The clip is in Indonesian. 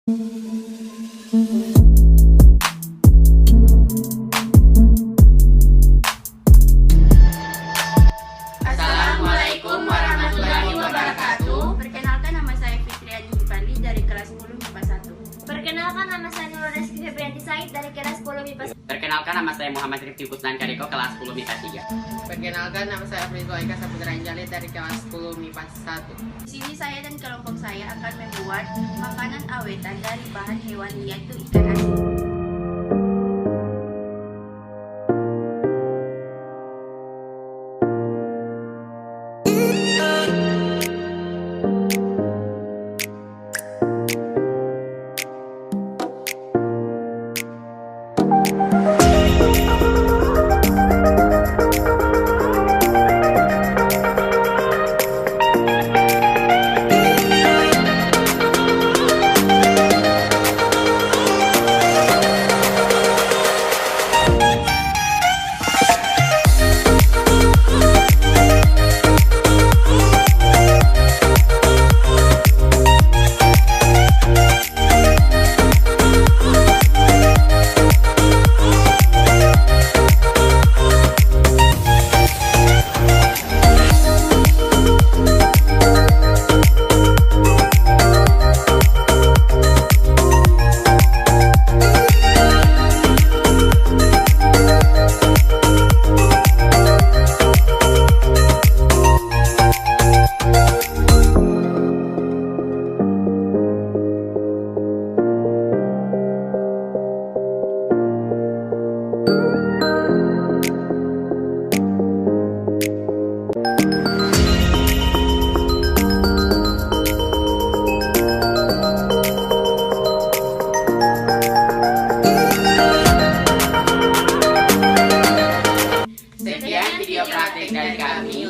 Assalamualaikum warahmatullahi wabarakatuh. Perkenalkan, nama saya dari kelas 10 MIPA 1. Perkenalkan, nama saya Nurul Rizky Febrianti Said dari kelas 10 MIPA 1. Perkenalkan, nama saya Muhammad Rifki Kusnan Kariko, kelas 10 MIPA 3. Perkenalkan, nama saya April Ika Saputra Anjali dari kelas 10 MIPA 1. Di sini saya dan kelompok saya akan membuat makanan awetan dari bahan hewani, yaitu ikan asin. Sekian video praktik dari kami.